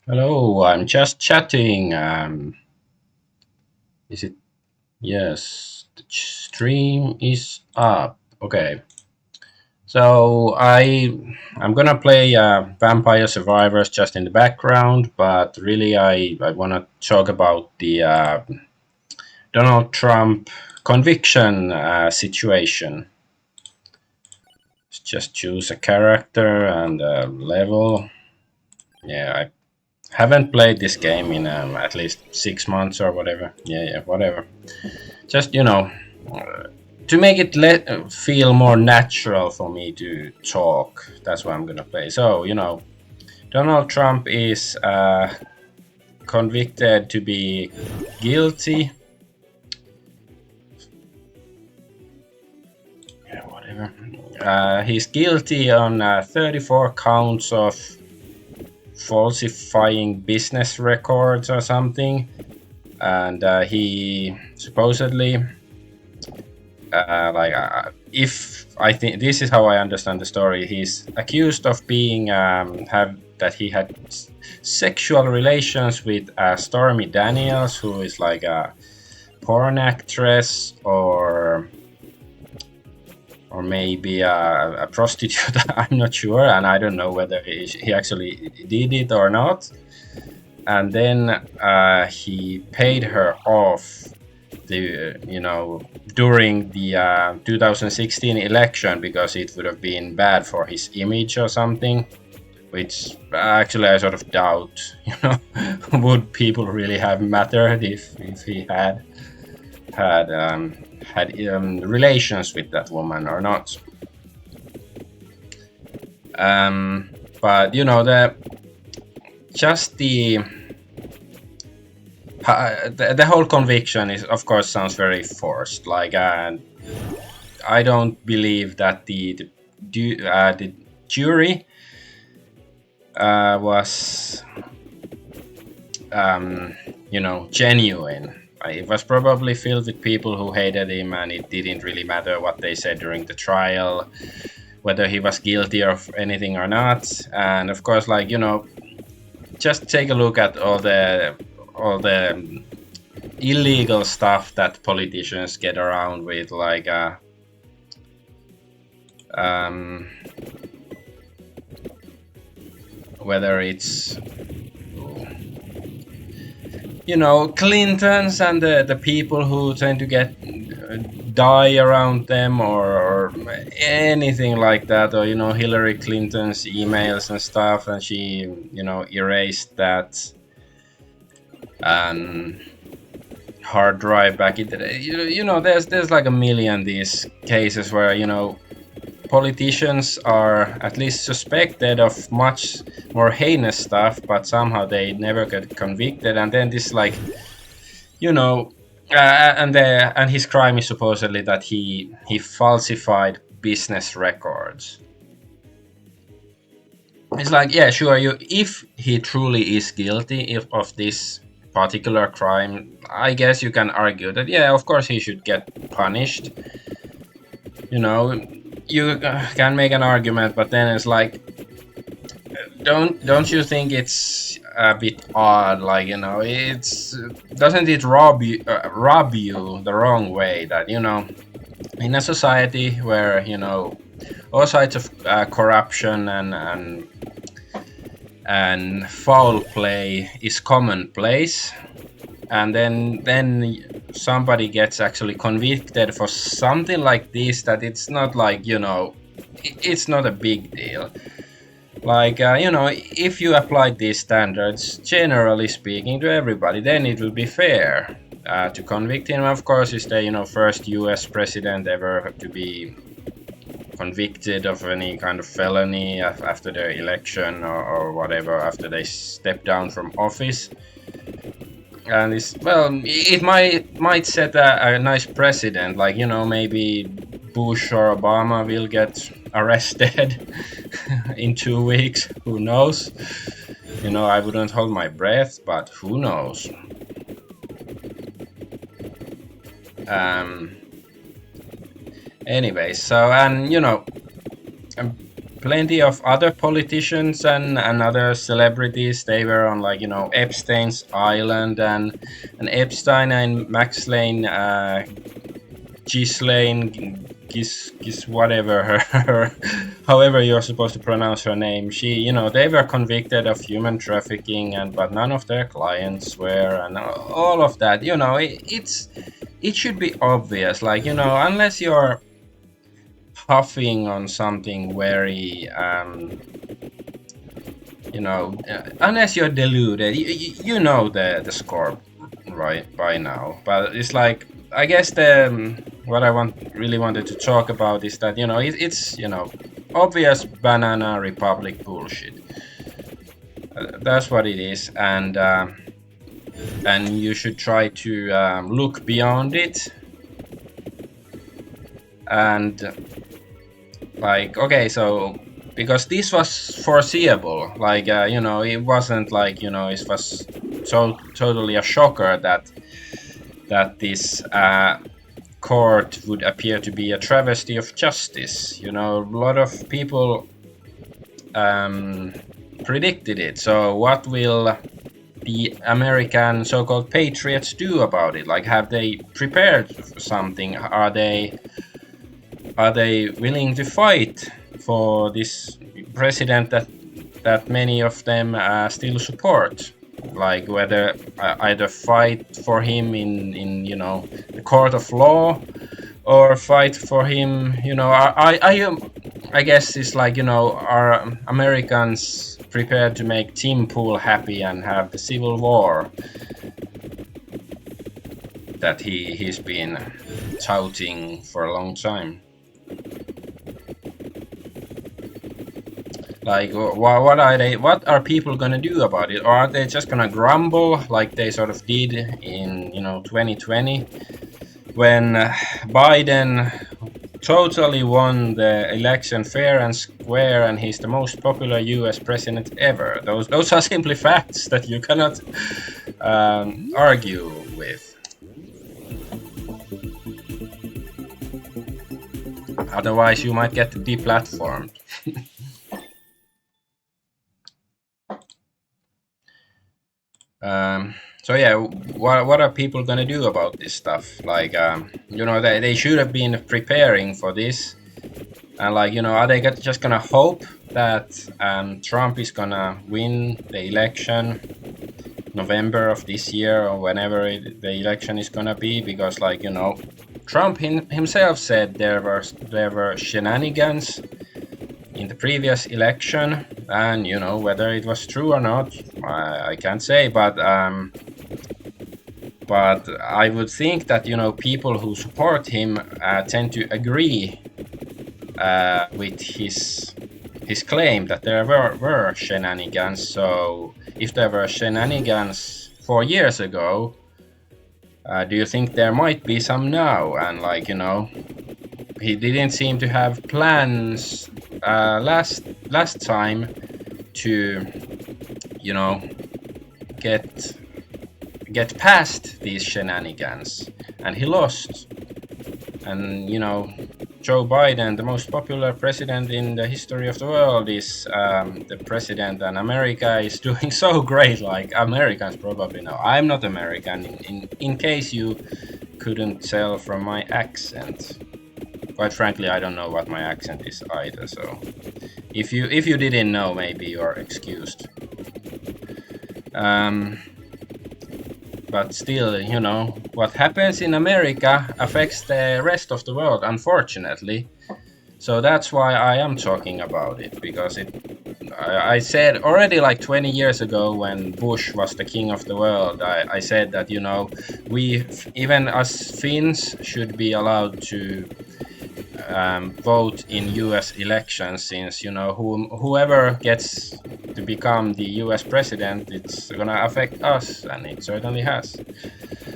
Hello, I'm just chatting. Is it? Yes, the stream is up. Okay, so I'm gonna play Vampire Survivors just in the background, but really I wanna talk about the Donald Trump conviction situation. Just choose a character and a level. Yeah, I haven't played this game in at least 6 months or whatever. Yeah, whatever. Just to make it feel more natural for me to talk. That's what I'm gonna play. So Donald Trump is convicted to be guilty. Yeah, whatever. He's guilty on 34 counts of falsifying business records or something, and he supposedly if I think this is how I understand the story, he's accused of being have that he had sexual relations with Stormy Daniels, who is like a porn actress or maybe a prostitute. I'm not sure, and I don't know whether he actually did it or not. And then he paid her off the during the 2016 election because it would have been bad for his image or something, which actually I sort of doubt. Would people really have mattered if he had relations with that woman or not? But the just the whole conviction is, of course, sounds very forced. Like, I don't believe that the jury was, genuine. It was probably filled with people who hated him, and it didn't really matter what they said during the trial, whether he was guilty of anything or not. And of course, just take a look at all the illegal stuff that politicians get around with, like um, whether it's Clintons and the people who tend to get die around them, or anything like that, or Hillary Clinton's emails and stuff, and she erased that hard drive back in the day. There's like a million these cases where politicians are at least suspected of much more heinous stuff, but somehow they never get convicted. And then this, like, and his crime is supposedly that he falsified business records. It's like, yeah, sure, if he truly is guilty of this particular crime, I guess you can argue that, yeah, of course he should get punished. You can make an argument, but then it's like, don't you think it's a bit odd? Like, it's doesn't it rob you the wrong way that in a society where all sides of corruption and foul play is commonplace, and then somebody gets actually convicted for something like this, that it's not like it's not a big deal. Like, if you apply these standards, generally speaking, to everybody, then it will be fair to convict him. Of course, he's the first US president ever to be convicted of any kind of felony after their election, or whatever, after they step down from office. And it might set a nice precedent. Like, maybe Bush or Obama will get arrested in 2 weeks. Who knows? I wouldn't hold my breath, but who knows? Anyway, so, and plenty of other politicians and other celebrities. They were on like Epstein's island, and Epstein and Max Lane, Ghislaine, whatever her, however you're supposed to pronounce her name. She, they were convicted of human trafficking, but none of their clients were, and all of that. It should be obvious, like unless you're huffing on something very, unless you're deluded, you know the score right by now. But it's like, I guess what I really wanted to talk about is that it's obvious banana republic bullshit. That's what it is, and you should try to look beyond it. And like, okay, so because this was foreseeable, like it wasn't like it was so totally a shocker that this court would appear to be a travesty of justice. A lot of people predicted it. So what will the American so-called patriots do about it? Like, have they prepared something? Are they willing to fight for this president that many of them still support? Like, whether either fight for him in the court of law, or fight for him, I guess it's like, are Americans prepared to make Tim Pool happy and have the civil war that he's been touting for a long time? Like, what are people gonna do about it? Or are they just gonna grumble like they sort of did in 2020, when Biden totally won the election fair and square, and he's the most popular US president ever? Those are simply facts that you cannot argue with. Otherwise you might get deplatformed. So yeah, what are people gonna do about this stuff? Like, they should have been preparing for this. And like, are they just gonna hope that Trump is gonna win the election November of this year, or whenever the election is gonna be? Because like, Trump himself said there were shenanigans in the previous election, and whether it was true or not, I can't say, but I would think that people who support him tend to agree with his claim that there were shenanigans. So if there were shenanigans 4 years ago, do you think there might be some now? And like, he didn't seem to have plans last time to get past these shenanigans, and he lost. And Joe Biden, the most popular president in the history of the world, is the president, and America is doing so great. Like, Americans probably know I'm not American, in case you couldn't tell from my accent. Quite frankly, I don't know what my accent is either, so if you didn't know, maybe you're excused. But still, what happens in America affects the rest of the world, unfortunately. So that's why I am talking about it, because I said already like 20 years ago, when Bush was the king of the world, I said that, we, even as Finns, should be allowed to vote in US elections, since whoever gets to become the US president, it's gonna affect us, and it certainly has.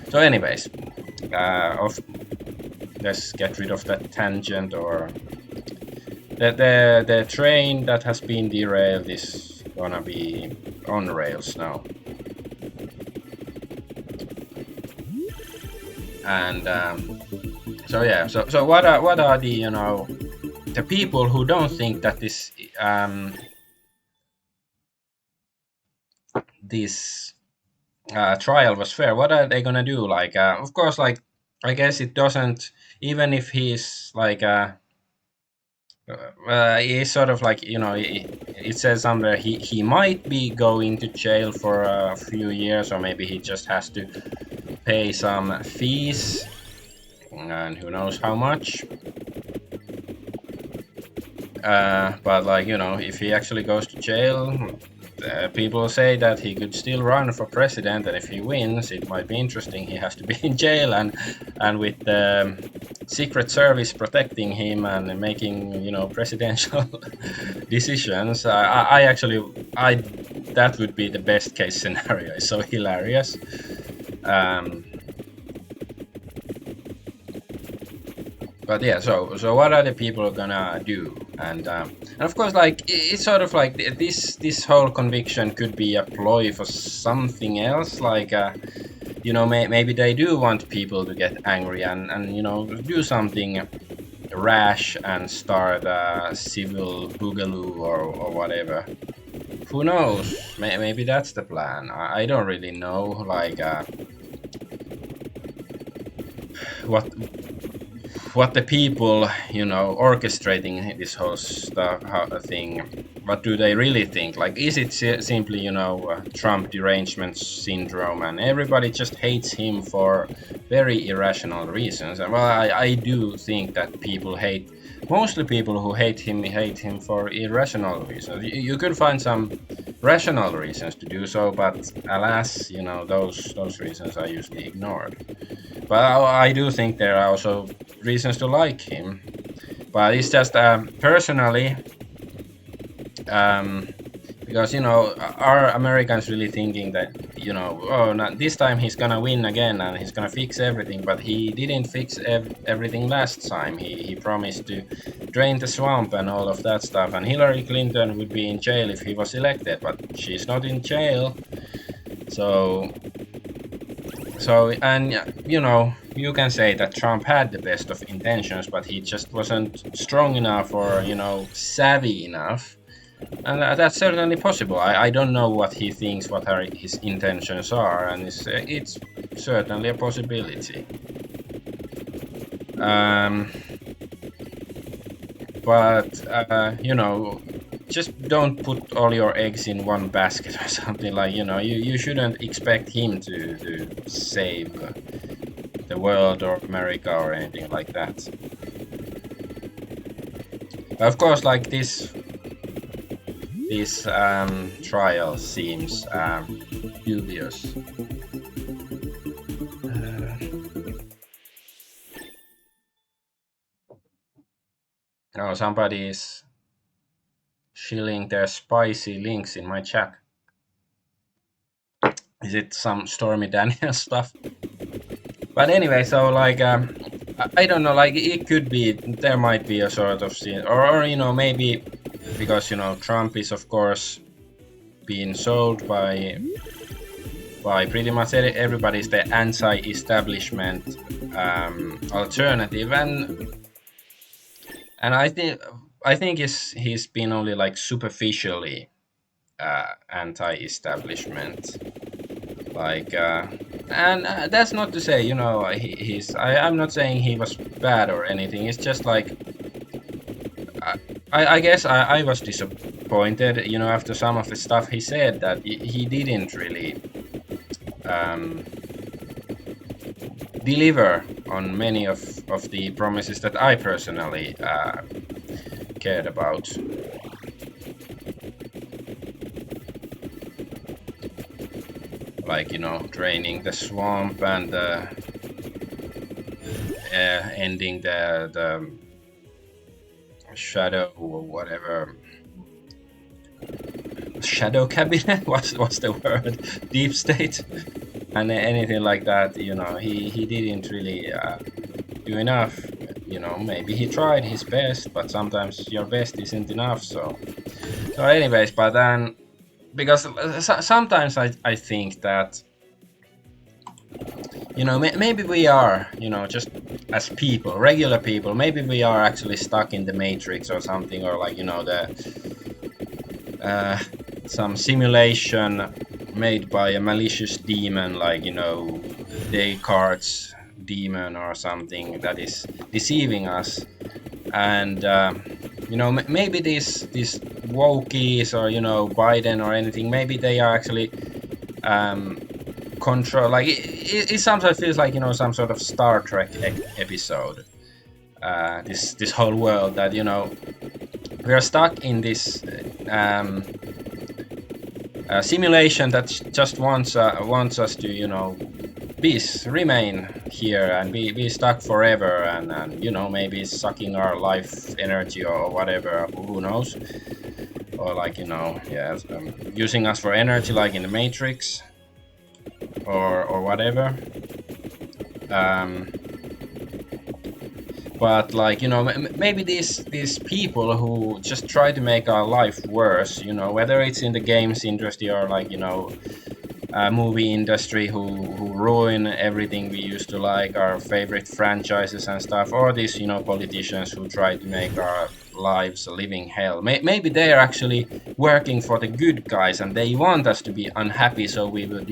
So anyways, let's get rid of that tangent, or the train that has been derailed is gonna be on rails now. And so yeah, so what are the the people who don't think that this trial was fair, what are they gonna do? Like, of course, like I guess it doesn't. Even if he's like, he's sort of like, it says somewhere he might be going to jail for a few years, or maybe he just has to pay some fees, and who knows how much. But like, if he actually goes to jail, people say that he could still run for president, and if he wins, it might be interesting. He has to be in jail, and with the Secret Service protecting him and making presidential decisions. I that would be the best case scenario. It's so hilarious. But yeah, so what are the people gonna do? And of course, like it's sort of like this whole conviction could be a ploy for something else. Like maybe they do want people to get angry and do something rash and start a civil boogaloo or whatever. Who knows? Maybe that's the plan. I don't really know. Like what the people orchestrating this whole thing, what do they really think? Like, is it simply Trump derangement syndrome, and everybody just hates him for very irrational reasons? And well, I do think that mostly people who hate him for irrational reasons. You could find some rational reasons to do so, but alas, those reasons are usually ignored. But I do think there are also reasons to like him. But it's just personally, because are Americans really thinking that this time he's gonna win again and he's gonna fix everything? But he didn't fix everything last time. He promised to drain the swamp and all of that stuff, and Hillary Clinton would be in jail if he was elected, but she's not in jail. So and you can say that Trump had the best of intentions, but he just wasn't strong enough or savvy enough, and that's certainly possible. I don't know what he thinks, what his intentions are, and it's certainly a possibility. But just don't put all your eggs in one basket or something. Like you shouldn't expect him to save the world or America or anything like that. But of course, like this trial seems dubious. Oh, somebody is shilling their spicy links in my chat. Is it some Stormy Daniels stuff? But anyway, so like I don't know, like it could be, there might be a sort of scene, or maybe because Trump is of course being sold by pretty much everybody's the anti-establishment alternative, and I think he's been only like superficially anti-establishment, like and that's not to say I'm not saying he was bad or anything. It's just like I guess I was disappointed after some of the stuff he said, that he didn't really deliver on many of the promises that I personally cared about. Like draining the swamp and ending the shadow or whatever, shadow cabinet, what's the word, deep state, and anything like that. He didn't really do enough. Maybe he tried his best, but sometimes your best isn't enough. So anyways, but then, because sometimes I think that maybe we are, just as people, regular people, maybe we are actually stuck in the matrix or something, or like, the uh, some simulation made by a malicious demon, like, Descartes demon or something that is deceiving us. And maybe these wokies, or Biden or anything, maybe they are actually um, control, like it sometimes feels like, some sort of Star Trek episode, this whole world, that we are stuck in this simulation that just wants us to, remain here and be stuck forever, and maybe sucking our life energy or whatever, who knows, or like, yeah, using us for energy, like in the Matrix, or whatever. um, but like, maybe these people who just try to make our life worse, whether it's in the games industry, or like, movie industry, who ruin everything we used to like, our favorite franchises and stuff, or these, politicians who try to make our lives a living hell. Maybe they are actually working for the good guys, and they want us to be unhappy, so we would,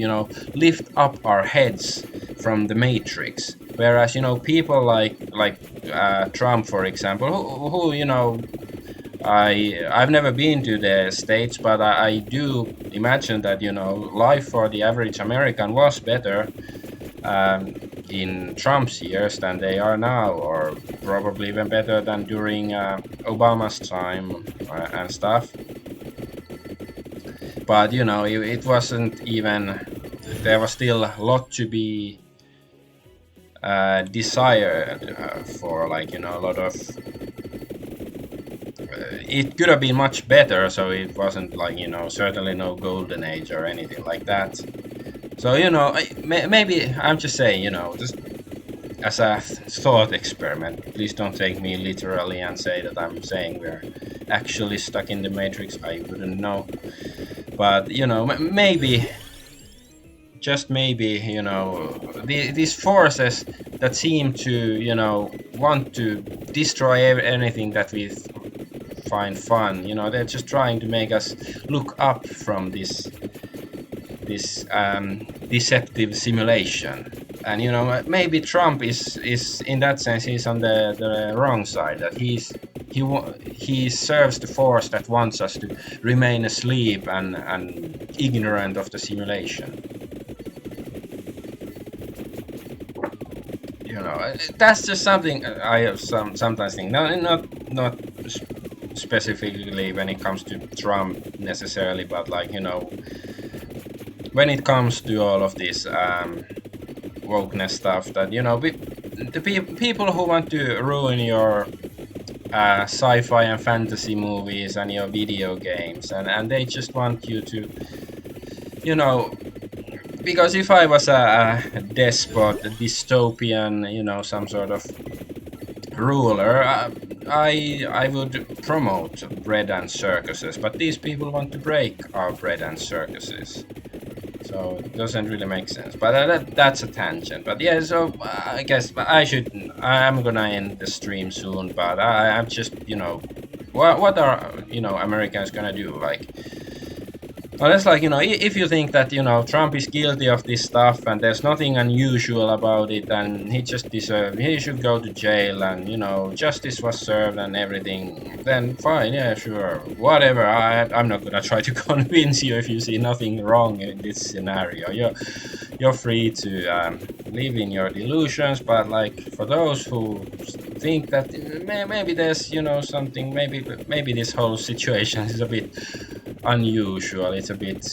lift up our heads from the matrix. Whereas, people like Trump, for example, who I've never been to the States, but I do imagine that, life for the average American was better um, in Trump's years than they are now, or probably even better than during Obama's time and stuff. But it wasn't even. There was still a lot to be desired for, like, a lot of. It could have been much better, so it wasn't like, certainly no golden age or anything like that. So, maybe I'm just saying, just as a thought experiment. Please don't take me literally and say that I'm saying we're actually stuck in the matrix. I wouldn't know. But, maybe, just maybe, these forces that seem to, want to destroy anything that we find fun, they're just trying to make us look up from this deceptive simulation. And maybe Trump is in that sense, he's on the wrong side, that he serves the force that wants us to remain asleep and ignorant of the simulation. That's just something I have sometimes think. No, not specifically when it comes to Trump necessarily, but like, when it comes to all of this wokeness stuff, that the people who want to ruin your sci-fi and fantasy movies and your video games, and they just want you to, because if I was a despot, a dystopian, some sort of ruler, I would promote bread and circuses, but these people want to break our bread and circuses. So it doesn't really make sense. But that's a tangent. But yeah, so I guess I'm gonna end the stream soon. But I'm just, what are, Americans gonna do? Like, well, it's like, if you think that, Trump is guilty of this stuff and there's nothing unusual about it, and he should go to jail, and, justice was served and everything, then fine, yeah, sure, whatever. I'm not gonna try to convince you if you see nothing wrong in this scenario. You're free to live in your delusions, but like, for those who think that maybe there's, something, maybe this whole situation is a bit unusual, it's a bit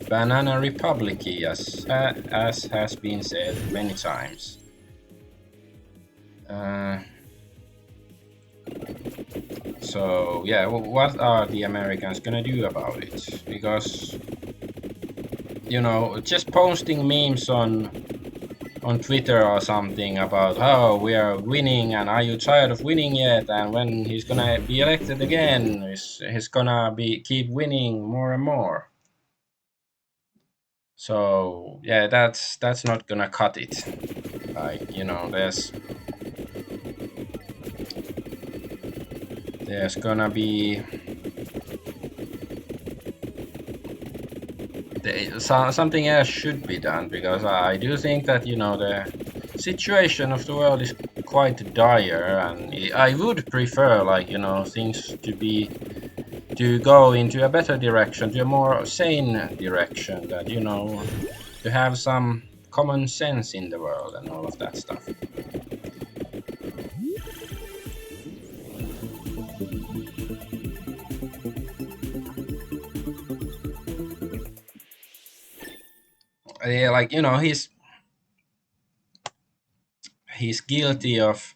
banana republic-y, as has been said many times. So yeah, what are the Americans gonna do about it? Because just posting memes on Twitter or something about, oh, we are winning, and are you tired of winning yet? And when he's gonna be elected again, he's gonna keep winning more and more. So yeah, that's not gonna cut it. Like, there's gonna be something else should be done, because I do think that the situation of the world is quite dire, and I would prefer, like, things to go into a better direction, to a more sane direction, that to have some common sense in the world and all of that stuff. Yeah, like, he's guilty of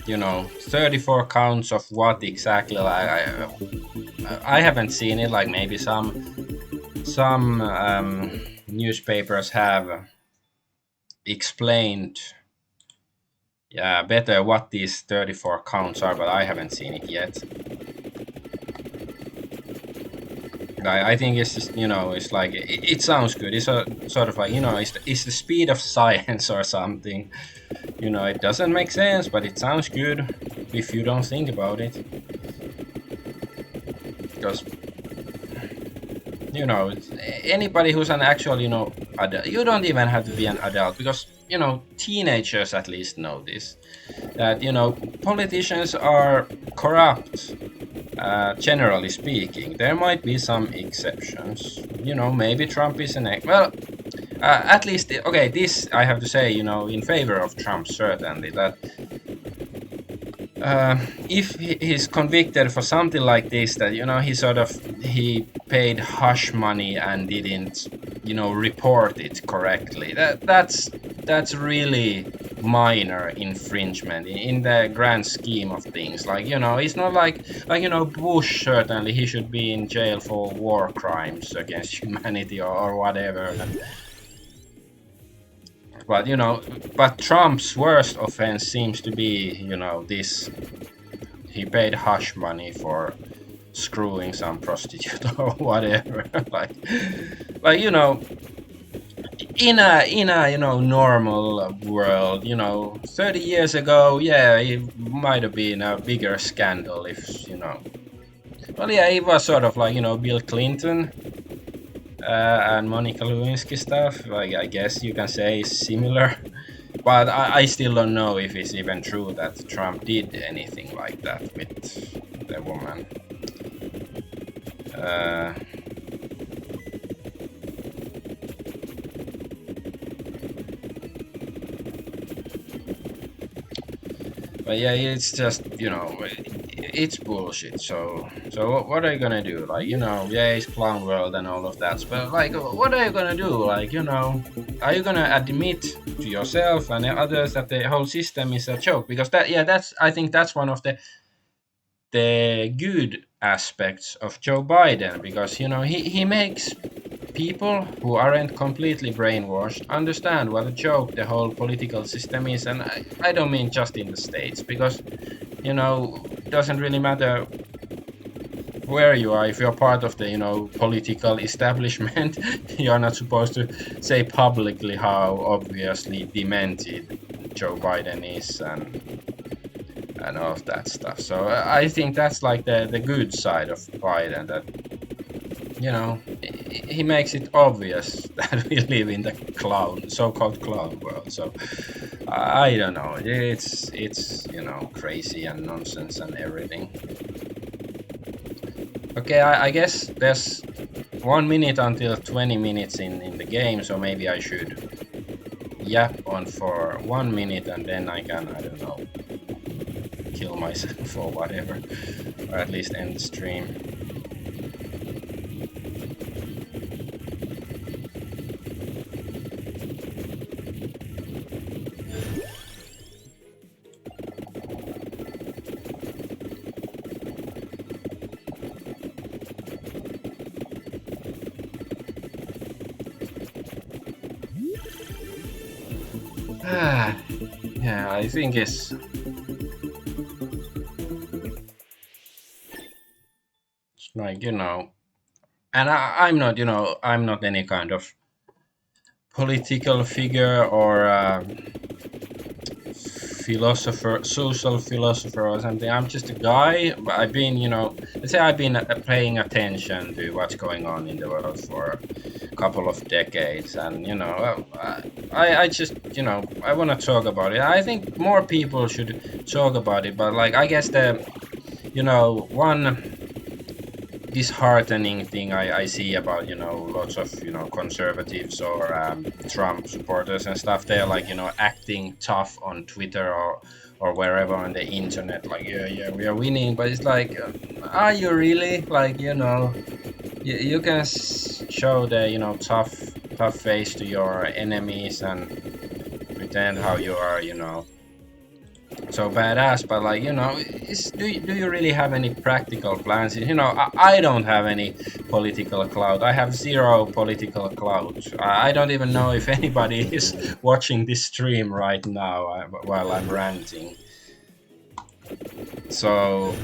34 counts of what exactly. Like, I haven't seen it. Like, maybe some newspapers have explained, yeah, better what these 34 counts are, but I haven't seen it yet. I think it's just, it's like, it sounds good. It's a sort of like, it's the speed of science or something. It doesn't make sense, but it sounds good if you don't think about it. Because, anybody who's an actual, adult, you don't even have to be an adult, because, teenagers at least know this, that, politicians are corrupt. Generally speaking, there might be some exceptions. Maybe Trump is well. At least, okay, this I have to say, in favor of Trump, certainly, that if he's convicted for something like this, that he paid hush money and didn't report it correctly, that's really minor infringement in the grand scheme of things. Like, it's not like Bush. Certainly he should be in jail for war crimes against humanity, or whatever. But but Trump's worst offense seems to be, this. He paid hush money for screwing some prostitute or whatever. like in a normal world, 30 years ago, yeah, it might have been a bigger scandal if well, yeah, it was sort of like Bill Clinton and Monica Lewinsky stuff. Like, I guess you can say similar, but I still don't know if it's even true that Trump did anything like that with the woman. Uh, but yeah, it's just it's bullshit. So what are you gonna do? Like, yeah, it's clown world and all of that, but like, what are you gonna do? Like, are you gonna admit to yourself and others that the whole system is a joke? Because that's I think that's one of the good aspects of Joe Biden, because he makes people who aren't completely brainwashed understand what a joke the whole political system is. And I don't mean just in the States, because it doesn't really matter where you are. If you're part of the political establishment, you're not supposed to say publicly how obviously demented Joe Biden is, and all of that stuff. So I think that's like the good side of Biden, that he makes it obvious that we live in the so-called clown world. So I don't know, it's crazy and nonsense and everything. Okay, I guess there's 1 minute until 20 minutes in the game, so maybe I should yap on for 1 minute, and then I can, I don't know, kill myself or whatever, or at least end the stream. Yeah, I think it's like, And I'm not, I'm not any kind of political figure or philosopher, social philosopher or something. I'm just a guy. But I've been, let's say I've been paying attention to what's going on in the world for a couple of decades, and I just, I want to talk about it. I think more people should talk about it, but like I guess one disheartening thing I see about lots of conservatives or Trump supporters and stuff. They're like acting tough on Twitter or wherever on the internet, like yeah we are winning, but it's like are you really, like you can show the tough face to your enemies and pretend how you are so badass, but like do you really have any practical plans? I don't have any political clout. I have zero political clout. I don't even know if anybody is watching this stream right now while I'm ranting. So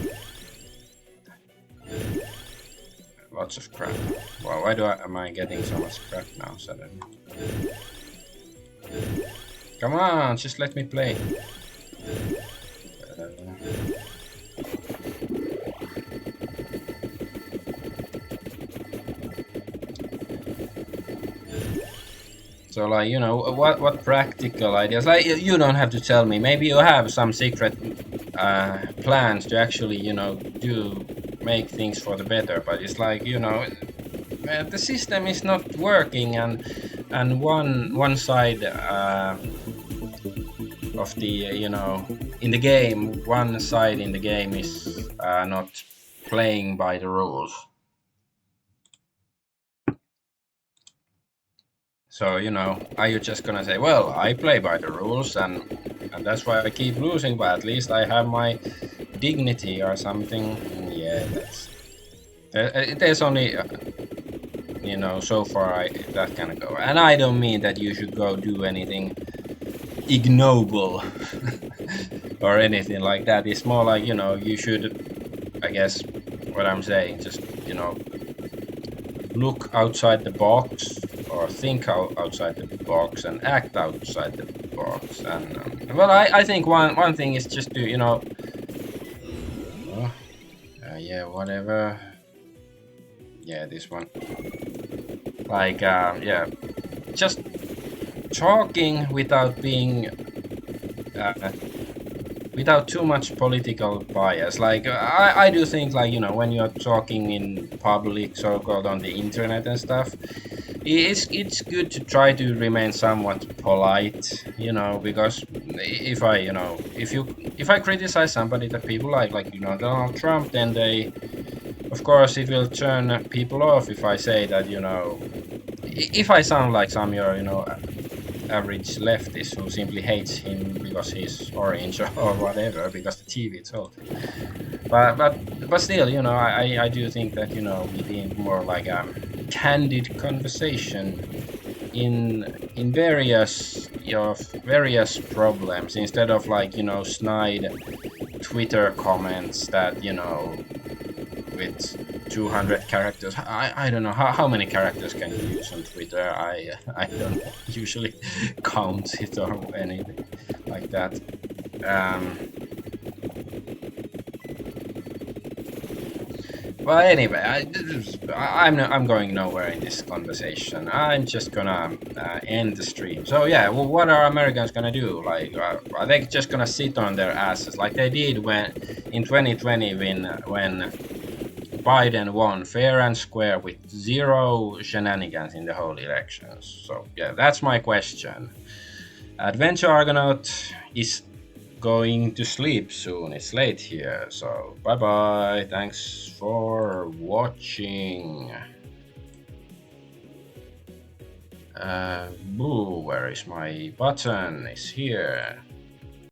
lots of crap. Well, why am I getting so much crap now suddenly? Come on, just let me play. So like what practical ideas, like you don't have to tell me, maybe you have some secret plans to actually do make things for the better, but it's like the system is not working, and one side of the in the game, one side in the game is not playing by the rules. So are you just gonna say, well, I play by the rules, and that's why I keep losing, but at least I have my dignity or something? Yeah, there's only so far that can go, and I don't mean that you should go do anything ignoble or anything like that. It's more like you should, I guess, what I'm saying, just look outside the box, or think outside the box, and act outside the box. And well, I think one thing is just to yeah, whatever. Yeah, this one. Like yeah, just talking without being without too much political bias. Like I do think, like when you're talking in public circle on the internet and stuff, it's good to try to remain somewhat polite, because if I criticize somebody that people like Donald Trump, then of course it will turn people off if I say that if I sound like some average leftist who simply hates him because he's orange or whatever, because the TV told him. But still, I do think that we need more like a candid conversation in various problems, instead of like snide Twitter comments that with 200 characters. I don't know how many characters can you use on Twitter. I don't usually count it or anything like that. Well, anyway, I'm going nowhere in this conversation. I'm just gonna end the stream. So yeah, well, what are Americans gonna do? Like, are they just gonna sit on their asses like they did when in 2020 when Biden won fair and square with zero shenanigans in the whole elections? So yeah, that's my question. Adventure Argonaut is going to sleep soon. It's late here, so bye bye. Thanks for watching. Boo, where is my button? It's here.